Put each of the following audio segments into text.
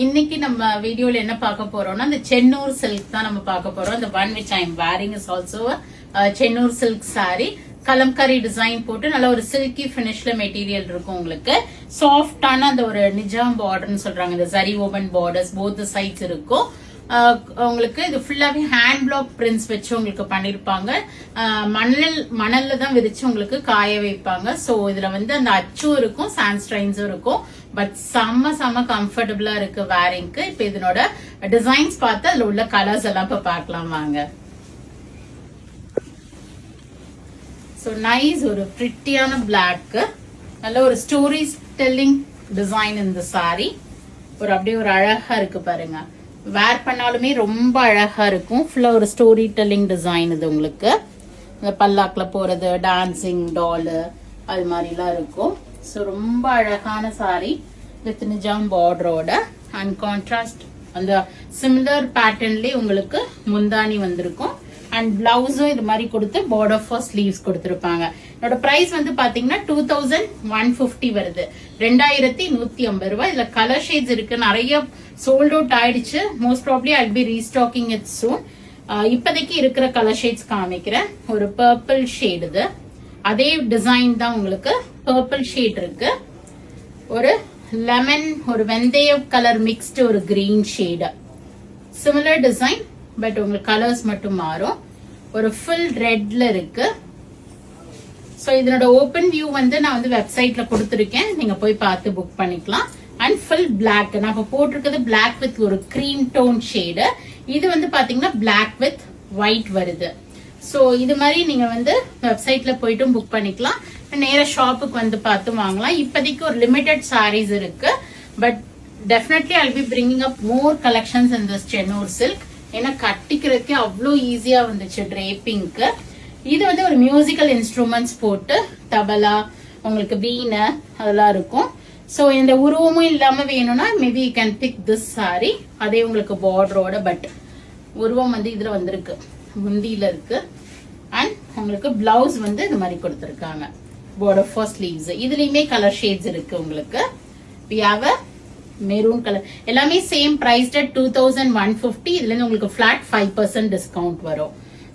இன்னைக்கு நம்ம வீடியோல என்ன பார்க்க போறோம்னா இந்த சென்னூர் சில்க் தான் நம்ம பார்க்க போறோம். the one which I am wearing is also a Chennur silk saree. Kalamkari design போட்டு நல்ல ஒரு சில்கி பினிஷ்ல மெட்டீரியல் இருக்கும். உங்களுக்கு சாஃப்டான அந்த ஒரு நிஜாம் பார்டர்னு சொல்றாங்க. இந்த zari open borders both sides இருக்கும். உங்களுக்கு இது ஃபுல்லாவே ஹேண்ட் பிளாக் பிரிண்ட்ஸ் வச்சு உங்களுக்கு பண்ணிருப்பாங்க. மணல்ல தான் விரிச்சு உங்களுக்கு காய வைப்பாங்க. சோ இதுல வந்து அந்த அச்சும் இருக்கும், சாண்ட்ஸ்ட்ரைன்ஸும் இருக்கும். பட் செம்ம கம்ஃபர்டபுளா இருக்கு வேரிங்க்கு. இப்ப இதனோட டிசைன்ஸ் பார்த்து அதுல உள்ள கலர்ஸ் எல்லாம் இப்ப பார்க்கலாம் வாங்க. சோ நைஸ் ஒரு பிரிட்டியான பிளாக், நல்ல ஒரு ஸ்டோரி டெல்லிங் டிசைன் இந்த சாரி. ஒரு அப்படியே ஒரு அழகா இருக்கு பாருங்க. வேர் பண்ணாலுமே ரொம்ப அழகா இருக்கும். ஃபுல்லா ஒரு ஸ்டோரி டெல்லிங் டிசைன் இது. உங்களுக்கு இந்த பல்லாக்குல போறது, டான்சிங் டால் அது மாதிரிலாம் இருக்கும். ஸோ ரொம்ப அழகான சாரி வித் நிஜாம் பார்டரோட அண்ட் கான்ட்ராஸ்ட் அந்த சிமிலர் பேட்டர்ன்லயே உங்களுக்கு முந்தானி வந்திருக்கும். அண்ட் பிளவுஸும் இது மாதிரி கொடுத்து பார்டர் ஃபார் ஸ்லீவ்ஸ் கொடுத்திருப்பாங்க. என்னோட பிரைஸ் வந்து பாத்தீங்கன்னா 2150 வருது, 2150 ரூபாய். இதுல கலர் ஷேட்ஸ் இருக்கு, நிறைய சோல்ட் அவுட் ஆயிடுச்சு. Most probably I be restocking it soon. இப்போதைக்கு இருக்கிற கலர் ஷேட்ஸ் காமிக்கிறேன். ஒரு பர்பிள் ஷேட், இது அதே டிசைன் தான் உங்களுக்கு பர்பிள் ஷேட் இருக்கு. ஒரு லெமன், ஒரு வெந்தய கலர் மிக்ஸ்டு ஒரு green shade, similar design but உங்களுக்கு கலர்ஸ் மட்டும் மாறும். ஒரு ஃபுல் ரெட்ல இருக்கு. சோ இதனோட ஓபன் வியூ வந்து நான் வந்து வெப்சைட்ல கொடுத்துருக்கேன், நீங்க போய் பார்த்து புக் பண்ணிக்கலாம். அண்ட் ஃபுல் பிளாக், நான் இப்ப போட்டிருக்கிறது பிளாக் வித் ஒரு கிரீம் டோன் ஷேடு. இது வந்து பாத்தீங்கன்னா பிளாக் வித் ஒயிட் வருது. சோ இது மாதிரி நீங்க வந்து வெப்சைட்ல போயிட்டும் புக் பண்ணிக்கலாம், நேர ஷாப்புக்கு வந்து பார்த்து வாங்கலாம். இப்போதைக்கு ஒரு லிமிடெட் சாரீஸ் இருக்கு. But definitely I P bringing up more collections in this Chennur silk. ஏன்னா கட்டிக்கிறதுக்கு அவ்வளோ ஈஸியா வந்துச்சு டிரேப்பிங்க்கு. இது வந்து ஒரு மியூசிக்கல் இன்ஸ்ட்ருமெண்ட்ஸ் போட்டு தபலா, உங்களுக்கு வீணை அதெல்லாம் இருக்கும். ஸோ இந்த உருவமும் இல்லாம வேணும்னா maybe you can big this sorry. அதே உங்களுக்கு பார்டரோட பட் உருவம் வந்து இதுல வந்திருக்கு, முந்தியில இருக்கு. அண்ட் உங்களுக்கு பிளவுஸ் வந்து இந்த மாதிரி கொடுத்துருக்காங்க, border for sleeves. இதுலயுமே கலர் ஷேட்ஸ் இருக்கு உங்களுக்கு. we have a maroon colour. எல்லாமே சேம் பிரைஸ் அட் 2150. இதுல இருந்து உங்களுக்கு பிளாட் 5% டிஸ்கவுண்ட் வரும்.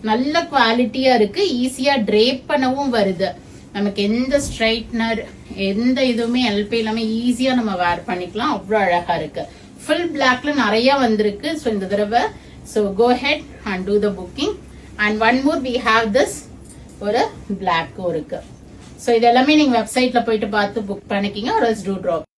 நல்ல குவாலிட்டியா இருக்கு, ஈஸியா ட்ரேப் பண்ணவும் வருது. நமக்கு எந்த ஸ்ட்ரைட்னர் எந்த இதுவுமே எல்பி இல்லாம ஈஸியா நம்ம வேர் பண்ணிக்கலாம். அவ்வளவு அழகா இருக்கு. ஃபுல் பிளாக்ல நிறைய வந்திருக்கு. ஸோ இந்த தடவை so go ahead and do the booking. And one more we have this ஒரு பிளாக்கும் இருக்கு. ஸோ இது எல்லாமே நீங்க வெப்சைட்ல போயிட்டு பார்த்து புக் பண்ணிக்கிங்க. ஒரு டூ ட்ராப்